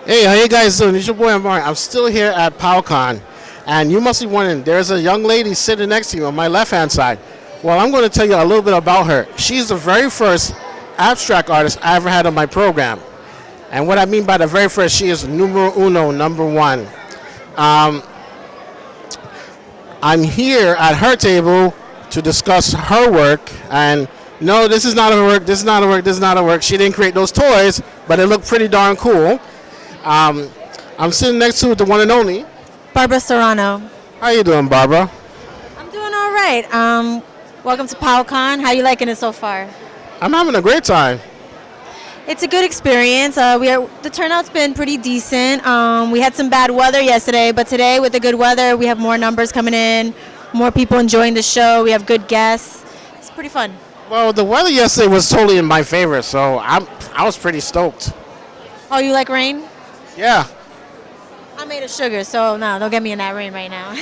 Hey, how you guys doing? It's your boy Amari. I'm still here at Pow Con, and you must be wondering, there's a young lady sitting next to you on my left-hand side. Well, I'm going to tell you a little bit about her. She's the very first abstract artist I ever had on my program. And what I mean by the very first, she is numero uno, number one. Um, I'm here at her table to discuss her work, and no, this is not her work, this is not her work, this is not her work. She didn't create those toys, but it looked pretty darn cool. Um, I'm sitting next to the one and only Barbara Serrano. How you doing, Barbara? I'm doing all right. Welcome to PowCon. How you liking it so far? I'm having a great time. It's a good experience. The turnout's been pretty decent. We had some bad weather yesterday, but today with the good weather, we have more numbers coming in, more people enjoying the show. We have good guests. It's pretty fun. Well, the weather yesterday was totally in my favor, so I was pretty stoked. Oh, you like rain? Yeah. I'm made of sugar, so no, don't get me in that rain right now.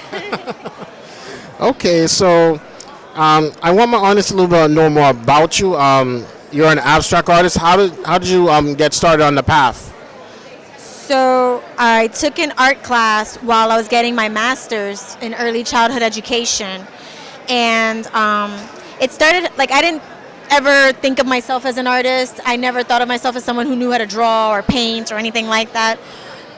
Okay, so I want my audience a little bit to know more about you. You're an abstract artist. How did you get started on the path? So I took an art class while I was getting my master's in early childhood education, and it started like I didn't ever think of myself as an artist. I never thought of myself as someone who knew how to draw or paint or anything like that.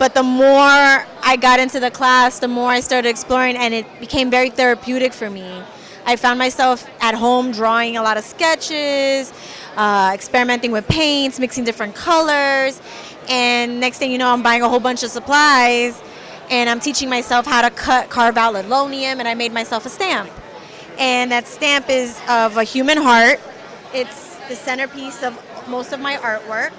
But the more I got into the class, the more I started exploring, and it became very therapeutic for me. I found myself at home drawing a lot of sketches, experimenting with paints, mixing different colors, and next thing you know, I'm buying a whole bunch of supplies, and I'm teaching myself how to carve out linoleum, and I made myself a stamp. And that stamp is of a human heart. It's the centerpiece of most of my artwork.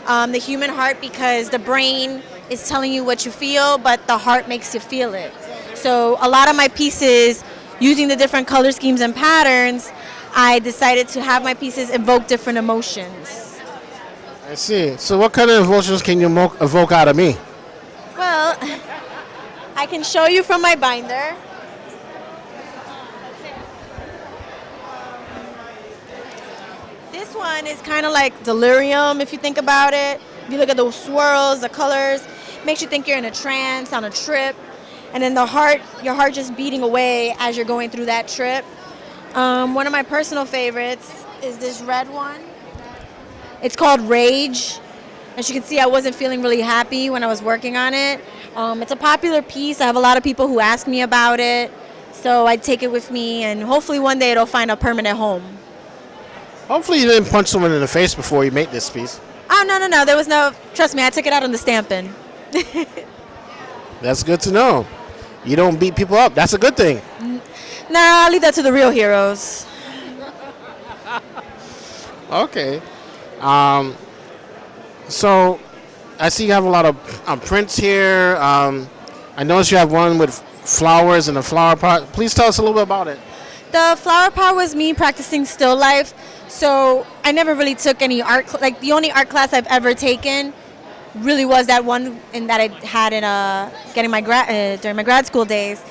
The human heart, because the brain is telling you what you feel, but the heart makes you feel it. So a lot of my pieces, using the different color schemes and patterns, I decided to have my pieces evoke different emotions. I see. So what kind of emotions can you evoke out of me? Well, I can show you from my binder. This one is kind of like delirium, if you think about it. If you look at those swirls, the colors, makes you think you're in a trance, on a trip. And then your heart just beating away as you're going through that trip. One of my personal favorites is this red one. It's called Rage. As you can see, I wasn't feeling really happy when I was working on it. It's a popular piece. I have a lot of people who ask me about it. So I take it with me, and hopefully one day it'll find a permanent home. Hopefully you didn't punch someone in the face before you made this piece. Oh, no. There was no, trust me, I took it out on the stamping. That's good to know. You don't beat people up. That's a good thing. Nah, I'll leave that to the real heroes. Okay. So I see you have a lot of prints here. I noticed you have one with flowers and a flower pot. Please tell us a little bit about it. The flower pot was me practicing still life. So I never really took any art, the only art class I've ever taken really was that one that I had in getting my during my grad school days.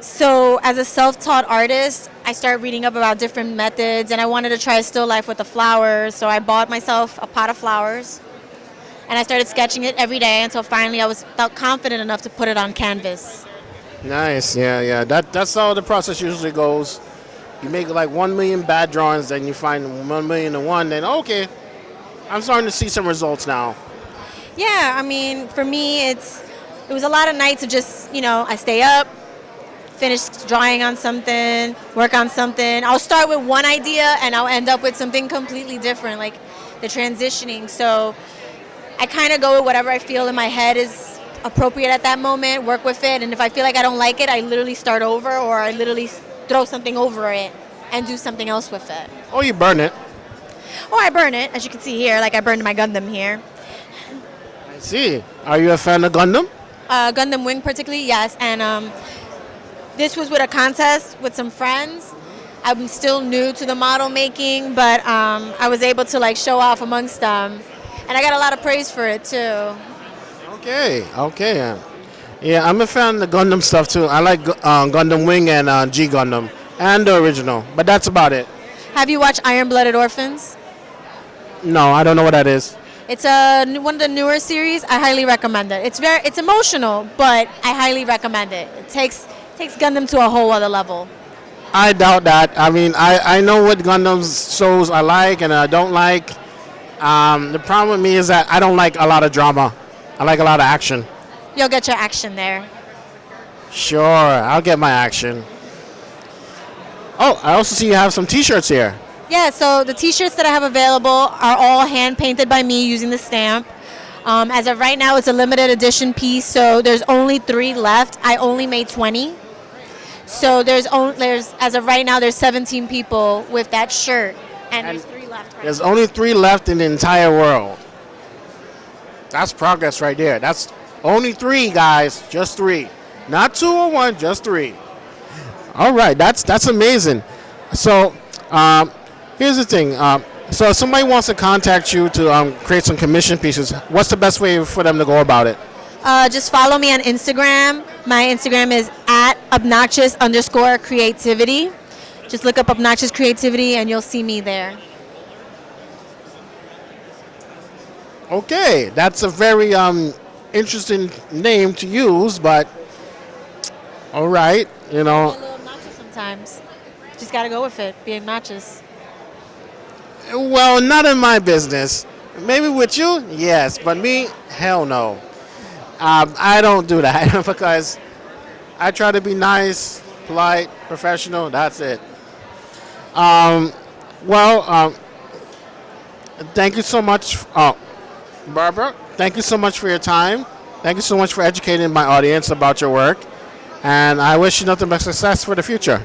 So as a self-taught artist, I started reading up about different methods, and I wanted to try still life with the flowers. So I bought myself a pot of flowers, and I started sketching it every day until finally I felt confident enough to put it on canvas. Nice, yeah. That's how the process usually goes. You make like 1 million bad drawings, then you find 1,000,001. Then okay, I'm starting to see some results now. Yeah, I mean, for me, it was a lot of nights of just, I stay up, finish drawing on something, work on something. I'll start with one idea and I'll end up with something completely different, like the transitioning. So I kind of go with whatever I feel in my head is appropriate at that moment, work with it, and if I feel like I don't like it, I literally start over, or I literally throw something over it and do something else with it. Oh, you burn it. Oh, I burn it, as you can see here, like I burned my Gundam here. I see. Are you a fan of Gundam? Gundam Wing particularly, yes, and this was with a contest with some friends. I'm still new to the model making, but I was able to show off amongst them, and I got a lot of praise for it too. Okay. Yeah, I'm a fan of the Gundam stuff too. I like Gundam Wing and G Gundam and the original, but that's about it. Have you watched Iron-Blooded Orphans? No, I don't know what that is. It's one of the newer series. I highly recommend it. It's emotional, but I highly recommend it. It takes Gundam to a whole other level. I doubt that. I mean, I know what Gundam shows I like and I don't like. The problem with me is that I don't like a lot of drama. I like a lot of action. You'll get your action there. Sure, I'll get my action. Oh, I also see you have some T-shirts here. Yeah, so the T-shirts that I have available are all hand painted by me using the stamp. As of right now, it's a limited edition piece, so there's only 3 left. I only made 20. So there's as of right now, there's 17 people with that shirt, and there's 3 left. There's only 3 left in the entire world. That's progress right there. That's only 3, guys. Just 3. Not 2 or 1, just 3. All right, that's amazing. So here's the thing. So if somebody wants to contact you to create some commission pieces, what's the best way for them to go about it? Just follow me on Instagram. My Instagram is @obnoxious_creativity. Just look up Obnoxious Creativity and you'll see me there. Okay, that's a very interesting name to use, but all right, you know. A little obnoxious sometimes. Just gotta go with it. Be obnoxious. Well, not in my business. Maybe with you, yes, but me, hell no. I don't do that because I try to be nice, polite, professional. That's it. Thank you so much, Barbara. Thank you so much for your time. Thank you so much for educating my audience about your work. And I wish you nothing but success for the future.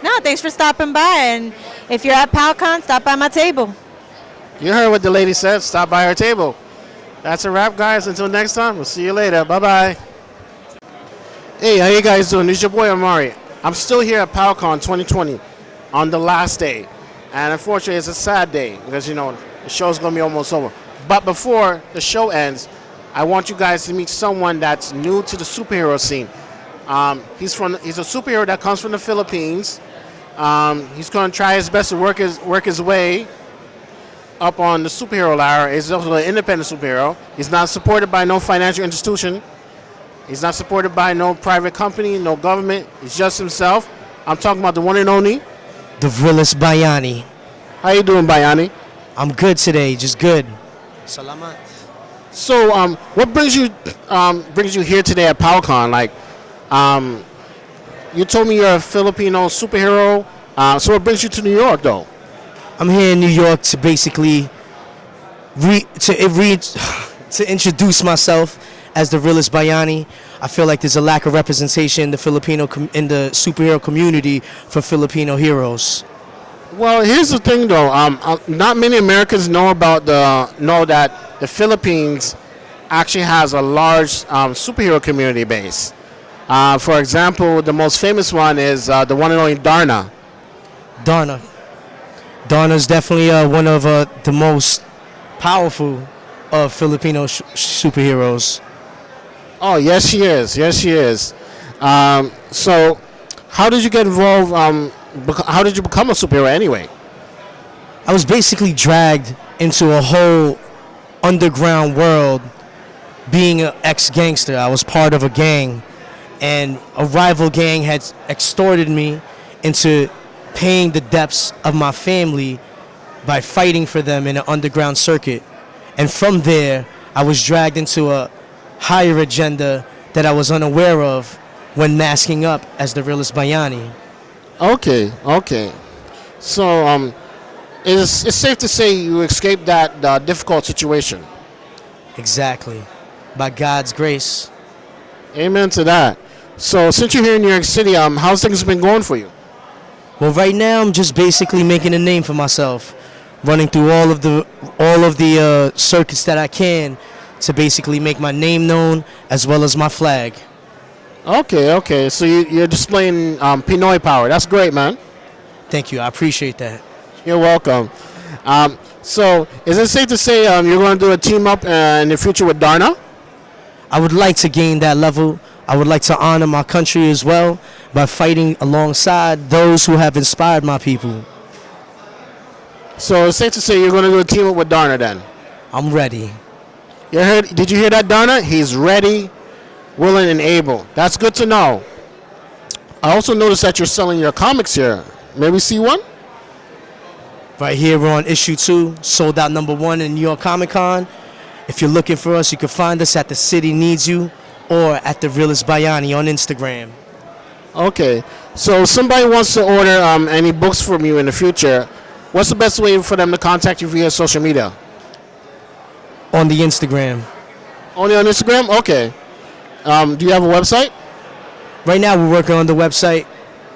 No, thanks for stopping by. And if you're at PowCon, stop by my table. You heard what the lady said. Stop by her table. That's a wrap, guys. Until next time, we'll see you later. Bye-bye. Hey, how you guys doing? This is your boy, Amari. I'm still here at PowCon 2020 on the last day. And unfortunately, it's a sad day because, you know, the show's going to be almost over. But before the show ends, I want you guys to meet someone that's new to the superhero scene. He's a superhero that comes from the Philippines. He's going to try his best to work his way up on the superhero ladder. He's also an independent superhero. He's not supported by no financial institution. He's not supported by no private company, no government. He's just himself. I'm talking about the one and only, the realest Bayani. How you doing, Bayani? I'm good today, just good. Salamat. So, what brings you here today at PowCon? Like, you told me you're a Filipino superhero. So, what brings you to New York, though? I'm here in New York to basically to introduce myself as the realest Bayani. I feel like there's a lack of representation in the the superhero community for Filipino heroes. Well, here's the thing, though. Not many Americans know that the Philippines actually has a large superhero community base. For example, the most famous one is the one and only Darna. Darna's definitely one of the most powerful of Filipino superheroes. Oh, yes, she is. Yes, she is. So, how did you get involved? How did you become a superhero anyway? I was basically dragged into a whole underground world being an ex-gangster. I was part of a gang, and a rival gang had extorted me into paying the debts of my family by fighting for them in an underground circuit. And from there, I was dragged into a higher agenda that I was unaware of when masking up as the realest Bayani. Okay. So, it's safe to say you escaped that difficult situation. Exactly. By God's grace. Amen to that. So, since you're here in New York City, how's things been going for you? Well, right now I'm just basically making a name for myself, running through all of the circuits that I can to basically make my name known as well as my flag. Okay. So you're displaying Pinoy power. That's great, man. Thank you. I appreciate that. You're welcome. So is it safe to say you're going to do a team up in the future with Darna? I would like to gain that level. I would like to honor my country as well by fighting alongside those who have inspired my people. So it's safe to say you're going to do a team up with Darna then? I'm ready. You heard? Did you hear that, Donna? He's ready, willing, and able. That's good to know. I also noticed that you're selling your comics here. May we see one? Right here, we're on issue 2, sold out #1 in New York Comic Con. If you're looking for us, you can find us at The City Needs You or at The Realist Bayani on Instagram. Okay. So if somebody wants to order any books from you in the future, what's the best way for them to contact you via social media? On the Instagram. Only on Instagram? Okay. Do you have a website? Right now, we're working on the website.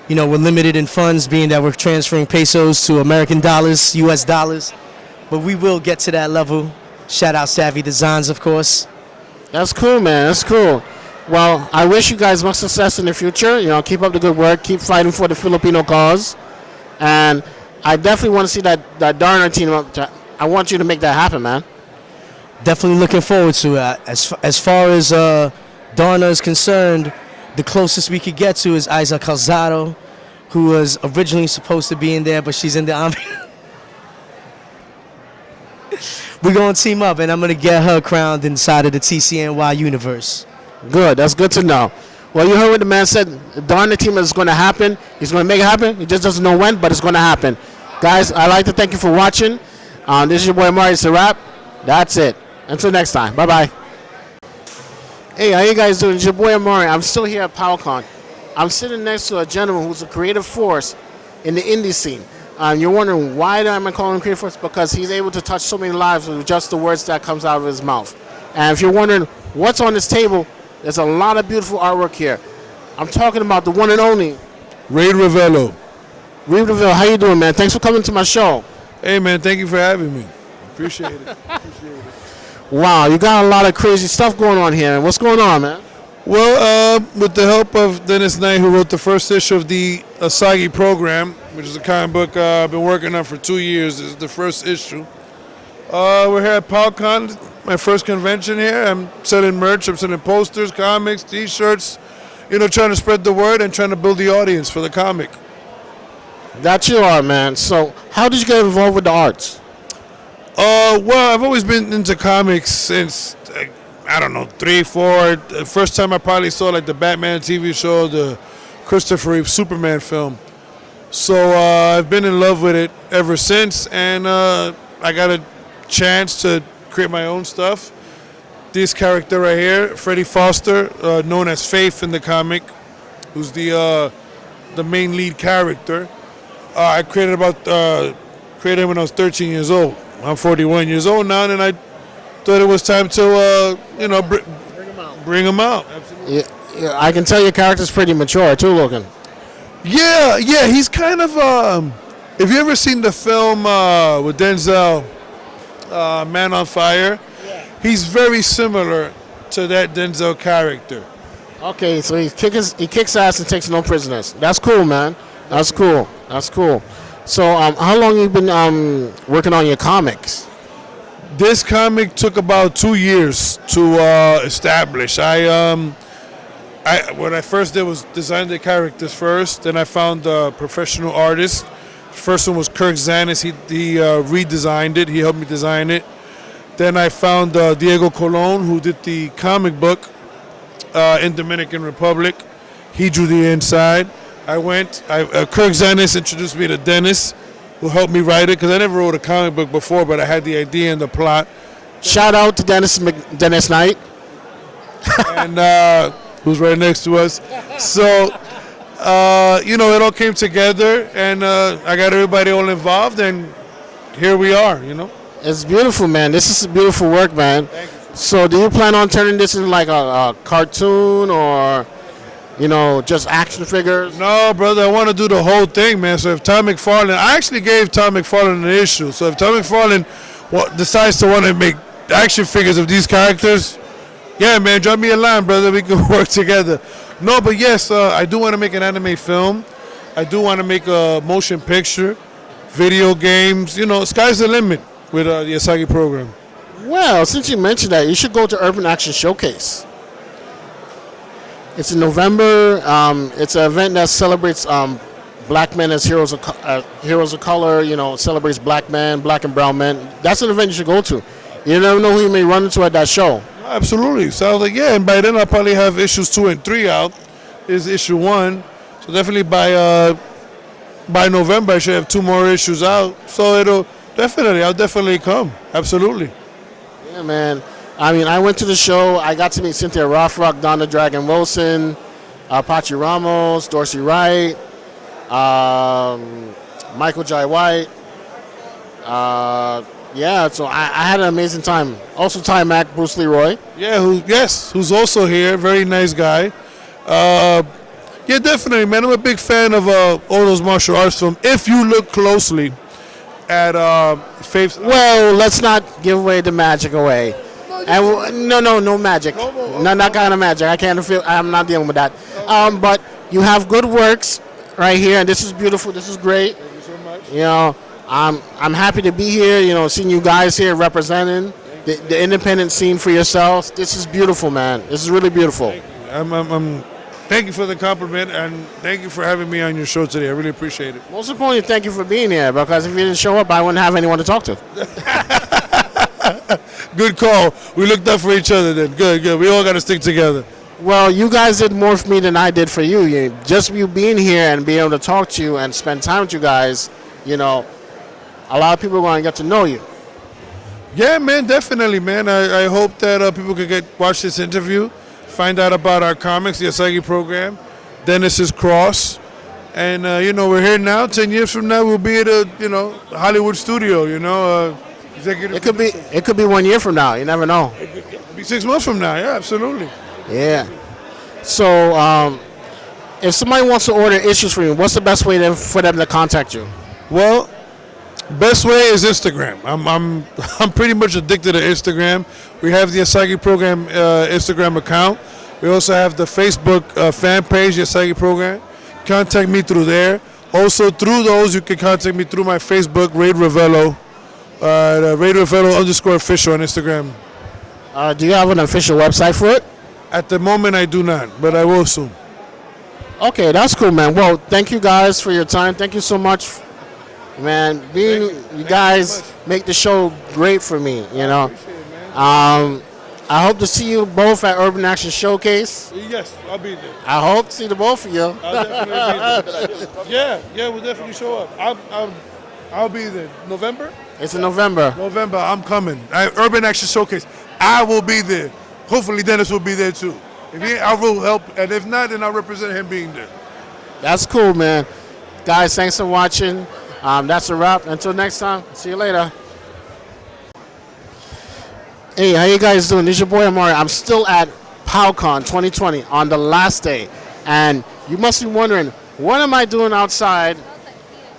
You know, we're limited in funds, being that we're transferring pesos to American dollars, U.S. dollars. But we will get to that level. Shout out Savvy Designs, of course. That's cool, man. That's cool. Well, I wish you guys much success in the future. You know, keep up the good work. Keep fighting for the Filipino cause. And I definitely want to see that Darner team up. I want you to make that happen, man. Definitely looking forward to it. As far as Darna is concerned, the closest we could get to is Isa Calzado, who was originally supposed to be in there, but she's in the army. We're going to team up, and I'm going to get her crowned inside of the TCNY universe. Good. That's good to know. Well, you heard what the man said. The Darner team is going to happen. He's going to make it happen. He just doesn't know when, but it's going to happen. Guys, I'd like to thank you for watching. This is your boy, Mari. It's a wrap. That's it. Until next time. Bye-bye. Hey, how you guys doing? It's your boy Amari. I'm still here at PowCon. I'm sitting next to a gentleman who's a creative force in the indie scene. You're wondering why am I calling him creative force? Because he's able to touch so many lives with just the words that comes out of his mouth. And if you're wondering what's on this table, there's a lot of beautiful artwork here. I'm talking about the one and only Ray Ravello. Ray Ravello. How you doing, man? Thanks for coming to my show. Hey, man, thank you for having me. Appreciate it. Wow, you got a lot of crazy stuff going on here. What's going on, man? Well, with the help of Dennis Knight, who wrote the first issue of the Asagi program, which is a comic book I've been working on for 2 years. This is the first issue. We're here at PowCon, my first convention here. I'm selling merch. I'm selling posters, comics, T-shirts, you know, trying to spread the word and trying to build the audience for the comic. That you are, man. So how did you get involved with the arts? Well, I've always been into comics since, I don't know, 3, 4. The first time I probably saw like the Batman TV show, the Christopher Reeve Superman film. So I've been in love with it ever since, and I got a chance to create my own stuff. This character right here, Freddie Foster, known as Faith in the comic, who's the main lead character. I created him when I was 13 years old. I'm 41 years old now, and I thought it was time to, bring him out. Yeah, I can tell your character's pretty mature, too, looking. Yeah, he's kind of, have you ever seen the film with Denzel, Man on Fire? Yeah. He's very similar to that Denzel character. Okay, so he kicks ass and takes no prisoners. That's cool, man. That's cool. So how long have you been working on your comics? This comic took about 2 years to establish. What I first did was design the characters first. Then I found a professional artist. First one was Kirk Zanis. He redesigned it. He helped me design it. Then I found Diego Colon, who did the comic book in Dominican Republic. He drew the inside. Kirk Zanis introduced me to Dennis, who helped me write it, because I never wrote a comic book before, but I had the idea and the plot. Shout out to Dennis Knight. And who's right next to us. So, it all came together, and I got everybody all involved, and here we are, It's beautiful, man. This is beautiful work, man. Thank you. So do you plan on turning this into like a cartoon or, just action figures? No, brother, I want to do the whole thing, man. So if Tom McFarlane, I actually gave Tom McFarlane an issue. So if Tom McFarlane decides to want to make action figures of these characters, yeah, man, drop me a line, brother. We can work together. No, but yes, I do want to make an anime film. I do want to make a motion picture, video games. Sky's the limit with the Asagi program. Well, since you mentioned that, you should go to Urban Action Showcase. It's in November. It's an event that celebrates black men as heroes of color. Celebrates black men, black and brown men. That's an event you should go to. You never know who you may run into at that show. Absolutely. So I was like, yeah, and by then I'll probably have issues 2 and 3 out. Is issue 1. So definitely by November I should have 2 more issues out. So I'll definitely come. Absolutely. Yeah, man. I mean, I went to the show. I got to meet Cynthia Rothrock, Donna Dragon Wilson, Pachi Ramos, Dorsey Wright, Michael Jai White. Yeah, so I had an amazing time. Also, Ty Mac, Bruce Leroy. Yeah, who's also here. Very nice guy. Yeah, definitely, man. I'm a big fan of all those martial arts films. If you look closely at Faith's... Well, let's not give away the magic away. And no magic. No, not kind of magic. I'm not dealing with that. But you have good works right here, and this is beautiful. This is great. Thank you so much. You know, I'm happy to be here. You know, seeing you guys here representing the independent scene for yourselves. This is beautiful, man. This is really beautiful. Thank you for the compliment, and thank you for having me on your show today. I really appreciate it. Most importantly, thank you for being here, because if you didn't show up, I wouldn't have anyone to talk to. Good call. We looked up for each other then. Good. We all got to stick together. Well, you guys did more for me than I did for you. Just you being here and being able to talk to you and spend time with you guys, you know, a lot of people are going to get to know you. Yeah, man, definitely, man. I hope that people can watch this interview, find out about our comics, the Asagi program, Dennis's Cross. And, we're here now. 10 years from now, we'll be at a, Hollywood studio, executive. It could be 1 year from now. You never know. It could be 6 months from now. Yeah, absolutely. Yeah. So, if somebody wants to order issues for you, what's the best way for them to contact you? Well, best way is Instagram. I'm pretty much addicted to Instagram. We have the Asagi Program Instagram account. We also have the Facebook fan page, the Asagi Program. Contact me through there. Also, through those, you can contact me through my Facebook, Ray Ravello, Ray Ravello _official on Instagram. Do you have an official website for it? At the moment, I do not, but I will soon. Okay, that's cool, man. Well, thank you guys for your time. Thank you so much, man. You guys make the show great for me, I hope to see you both at Urban Action Showcase. Yes, I'll be there. I hope to see the both of you. I'll definitely be there. Yeah, we'll definitely show up. I'll be there. November? It's in November. November, I'm coming. Urban Action Showcase. I will be there. Hopefully Dennis will be there too. If he, I will help, and if not, then I'll represent him being there. That's cool, man. Guys, thanks for watching. That's a wrap. Until next time, see you later. Hey, how you guys doing? This is your boy Amari. I'm still at PowCon 2020 on the last day. And you must be wondering, what am I doing outside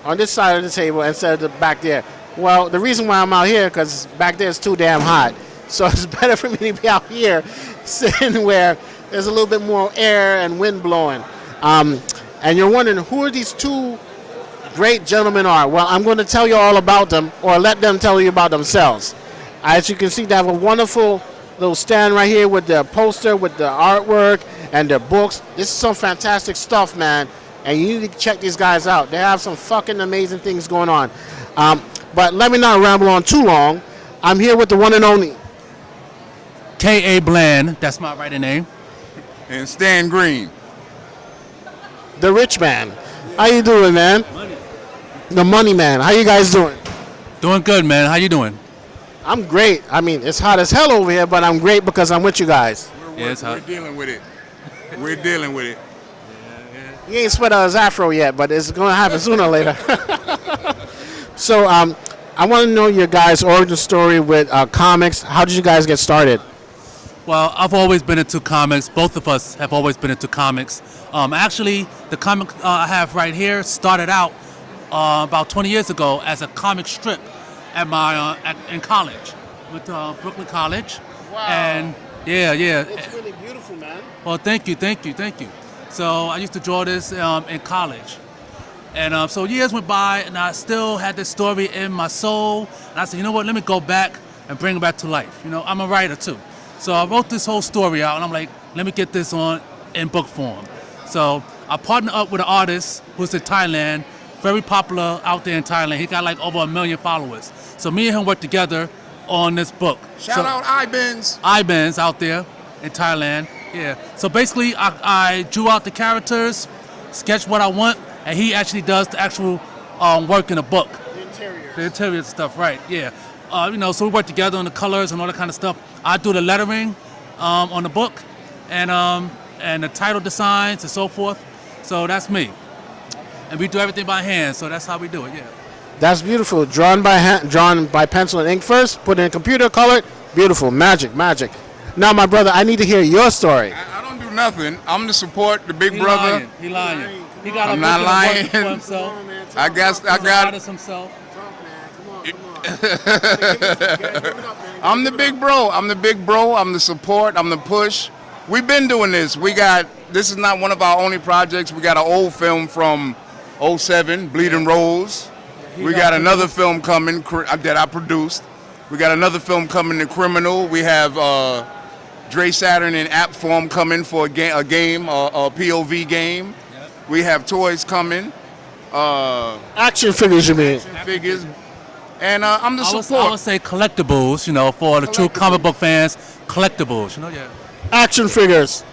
on this side of the table instead of the back there? Well, the reason why I'm out here, because back there is too damn hot. So it's better for me to be out here sitting where there's a little bit more air and wind blowing. And you're wondering, who are these two great gentlemen are? Well, I'm going to tell you all about them, or let them tell you about themselves. As you can see, they have a wonderful little stand right here with the poster, with the artwork, and their books. This is some fantastic stuff, man. And you need to check these guys out. They have some fucking amazing things going on. But let me not ramble on too long. I'm here with the one and only K.A. Bland, that's my writing name. And Stan Green. the rich man. How you doing, man? Money. The money man. How you guys doing? Doing good, man. How you doing? I'm great. I mean, it's hot as hell over here, but I'm great because I'm with you guys. We're dealing with it. We're dealing with it. He ain't sweat out his afro yet, but it's going to happen sooner or later. So, I want to know your guys' origin story with comics. How did you guys get started? Well, I've always been into comics. Both of us have always been into comics. Actually, the comic I have right here started out about 20 years ago as a comic strip at my in college, with Brooklyn College. Wow. And yeah. It's really beautiful, man. Well, thank you. So I used to draw this in college. And so years went by, and I still had this story in my soul. And I said, you know what, let me go back and bring it back to life. You know, I'm a writer too. So I wrote this whole story out, and I'm like, let me get this on in book form. So I partnered up with an artist who's in Thailand, very popular out there in Thailand. He got like over 1 million followers. So me and him worked together on this book. Shout out Ibens. Ibens out there in Thailand. Yeah. So basically, I drew out the characters, sketched what I want, and he actually does the actual work in the book. The interior stuff, right? Yeah. So we work together on the colors and all that kind of stuff. I do the lettering on the book, and the title designs and so forth. So that's me. And we do everything by hand. So that's how we do it. Yeah. That's beautiful. Drawn by hand, drawn by pencil and ink first. Put in computer, colored. Beautiful. Magic. Now, my brother, I need to hear your story. I don't do nothing. I'm the support, the big brother. He lying. He got I'm a not book lying. for himself. I got. Artist himself. I'm the big bro. I'm the support. I'm the push. We've been doing this. This is not one of our only projects. We got an old film from 07, Bleeding Rose. We got another film coming that I produced. We got another film coming, The Criminal. We have Dre Saturn in app form coming for a game, a POV game. We have toys coming. Action figures, you mean? Figures. And I'm the I support. would say collectibles, for the true comic book fans, collectibles, yeah. Action figures.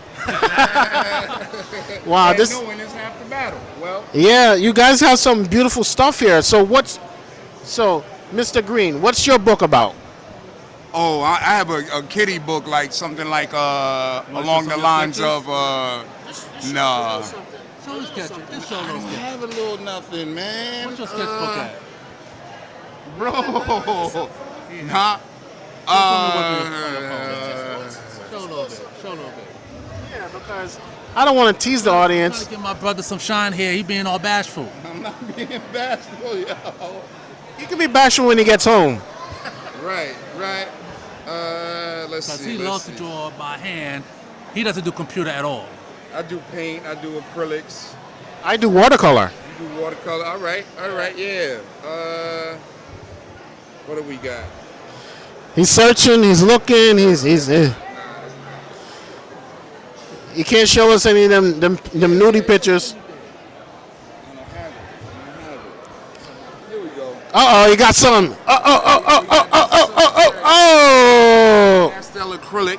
Wow, And this. knowing is half the battle. Well, Yeah, you guys have some beautiful stuff here. So Mr. Green, what's your book about? oh, I have a kiddie book, like something like along the lines of nah. Show the sketch. Just show a little sketch. Have a little nothing, man. What's your sketchbook at? Bro. Huh? Show a little bit. Yeah, because I don't want to tease the I'm audience. trying to give my brother some shine here. He being all bashful. I'm not being bashful, yo. He can be bashful when he gets home. Right. Let's Because see. he loves to draw by hand. He doesn't do computer at all. I do paint. I do acrylics. I do watercolor. You do watercolor. All right. Yeah. What do we got? He's searching. He's looking. He's. You can't show us any of them nudie pictures. I don't have it. Here we go. Uh-oh, you got some. Oh! Pastel acrylic.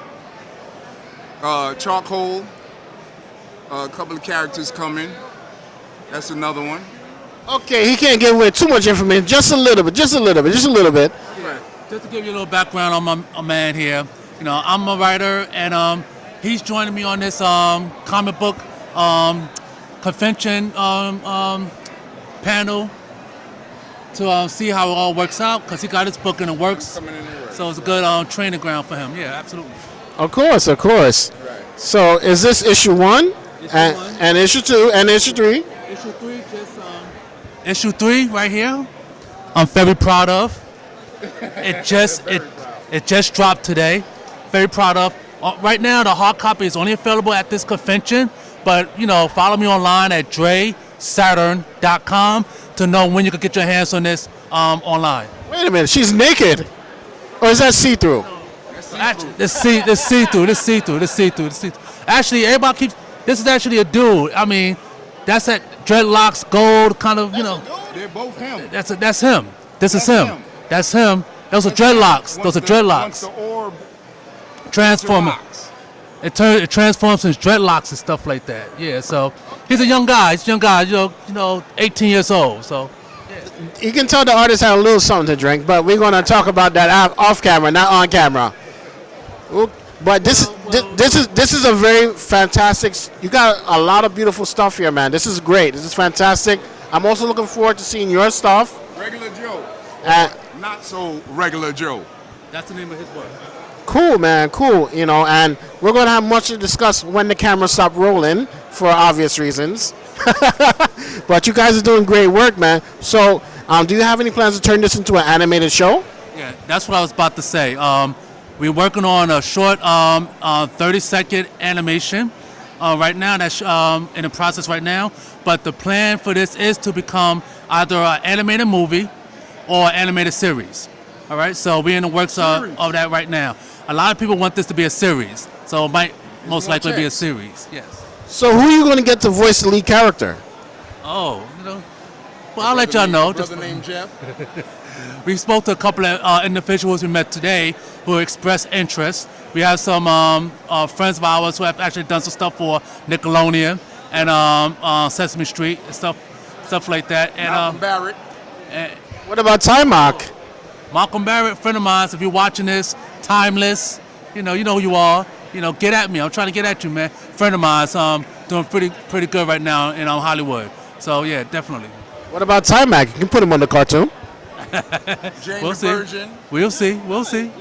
Charcoal. A couple of characters coming. That's another one. Okay, he can't give away too much information. Just a little bit. Right. Just to give you a little background on my man here. I'm a writer, and he's joining me on this comic book convention panel to see how it all works out, because he got his book in the works. Coming in there. So it's a good training ground for him. Yeah, absolutely. Of course. Right. So is this issue 1? And issue 2 and issue 3? Issue 3 right here. I'm very proud of. It just dropped today. Very proud of. Right now, the hard copy is only available at this convention, but follow me online at dresaturn.com to know when you can get your hands on this online. Wait a minute, she's naked. Or is that see-through? Actually, this see-through. Actually, everybody keeps. This is actually a dude. I mean, that's that dreadlocks, gold kind of. They're both him. That's him. This is him. That's him. Those are dreadlocks. Once the orb Transforming. It transforms into dreadlocks and stuff like that. Yeah. So he's a young guy. 18 years old. So. You can tell the artist had a little something to drink, but we're going to talk about that off camera, not on camera. But this is a very fantastic. You got a lot of beautiful stuff here, man. This is great. This is fantastic. I'm also looking forward to seeing your stuff. Regular Joe. Not so regular Joe. That's the name of his work. Cool, man. Cool. And we're going to have much to discuss when the camera stop rolling for obvious reasons. But you guys are doing great work, man. So, do you have any plans to turn this into an animated show? Yeah, that's what I was about to say. We're working on a short 30-second animation right now. That's in the process right now. But the plan for this is to become either an animated movie or an animated series. All right, so we're in the works of that right now. A lot of people want this to be a series, so it might most likely be a series. Yes. So who are you going to get to voice the lead character? Oh, well, I'll let y'all know. Brother named Jeff. We spoke to a couple of individuals we met today who expressed interest. We have some friends of ours who have actually done some stuff for Nickelodeon and Sesame Street and stuff like that. And Malcolm Barrett. What about Timeock? Malcolm Barrett, friend of mine. If you're watching this, Timeless, you know who you are. Get at me. I'm trying to get at you, man. Friend of mine, doing pretty good right now in Hollywood. So yeah, definitely. What about Timeock? You can put him on the cartoon. Jamie We'll see. Virgin. We'll see.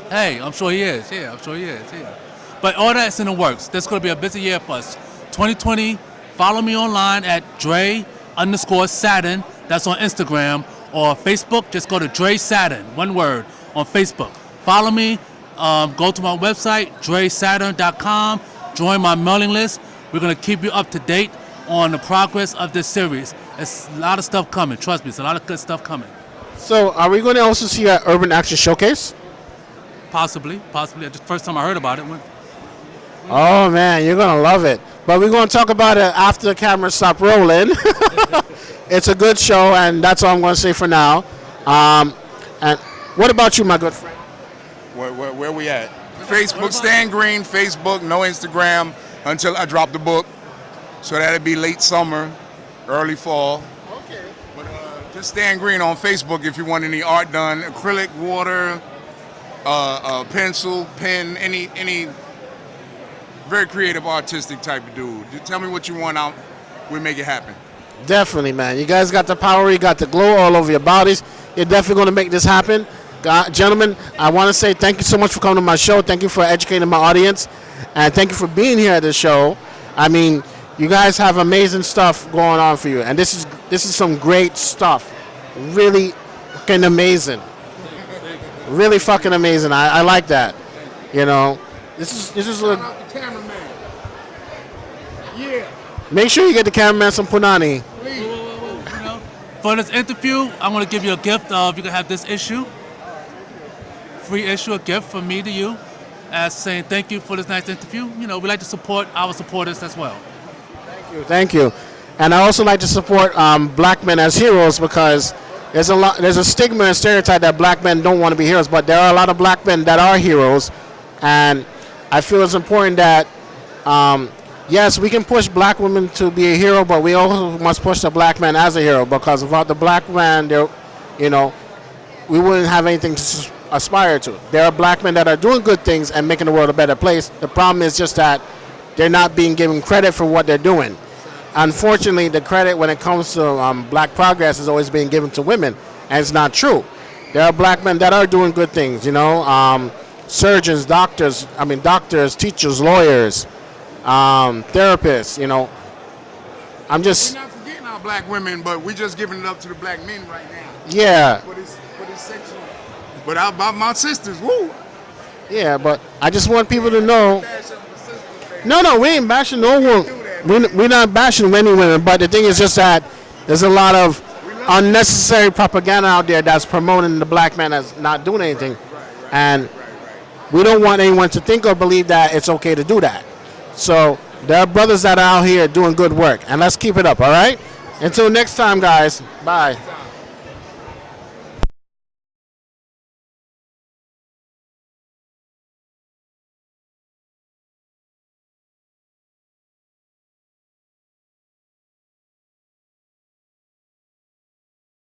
Hey, I'm sure he is. Yeah, I'm sure he is. Yeah. But all that's in the works. This is going to be a busy year for us. 2020, follow me online at Dre_Saturn. That's on Instagram. Or Facebook, just go to Dre Saturn, one word, on Facebook. Follow me. Go to my website, DreSaturn.com. Join my mailing list. We're going to keep you up to date on the progress of this series. It's a lot of stuff coming. Trust me, it's a lot of good stuff coming. So, are we going to also see an Urban Action Showcase? Possibly. That's the first time I heard about it. Oh man, you're gonna love it. But we're gonna talk about it after the cameras stop rolling. It's a good show, and that's all I'm gonna say for now. And what about you, my good friend? Where we at? Facebook, Stan Green, Facebook, no Instagram until I drop the book. So that'll be late summer, early fall. Okay. But just Stan Green on Facebook if you want any art done, acrylic, water, pencil, pen, any very creative, artistic type of dude. Just tell me what you want out, we'll make it happen. Definitely, man. You guys got the power, you got the glow all over your bodies. You're definitely going to make this happen. Gentlemen, I want to say thank you so much for coming to my show. Thank you for educating my audience. And thank you for being here at the show. I mean, you guys have amazing stuff going on for you. And this is some great stuff. Really fucking amazing. Really fucking amazing. I like that. This is a... Yeah. Make sure you get the cameraman some punani. For this interview, I'm going to give you a gift of, you can have this issue. Free issue, a gift from me to you, as saying thank you for this nice interview. We like to support our supporters as well. Thank you. And I also like to support black men as heroes because there's a stigma and stereotype that black men don't want to be heroes, but there are a lot of black men that are heroes. And I feel it's important that, yes, we can push black women to be a hero, but we also must push the black man as a hero because without the black man, we wouldn't have anything to aspire to. There are black men that are doing good things and making the world a better place. The problem is just that they're not being given credit for what they're doing. Unfortunately, the credit when it comes to black progress is always being given to women, and it's not true. There are black men that are doing good things, surgeons, doctors, teachers, lawyers, therapists, I'm just... We're not forgetting our black women, but we're just giving it up to the black men right now. Yeah. For this section. But about my sisters, woo! Yeah, but I just want people to know... No, we ain't bashing no one. We're not bashing any women, but the thing is just that there's a lot of unnecessary propaganda out there that's promoting the black man as not doing anything. And we don't want anyone to think or believe that it's okay to do that. So there are brothers that are out here doing good work, and let's keep it up, all right? Until next time, guys. Bye.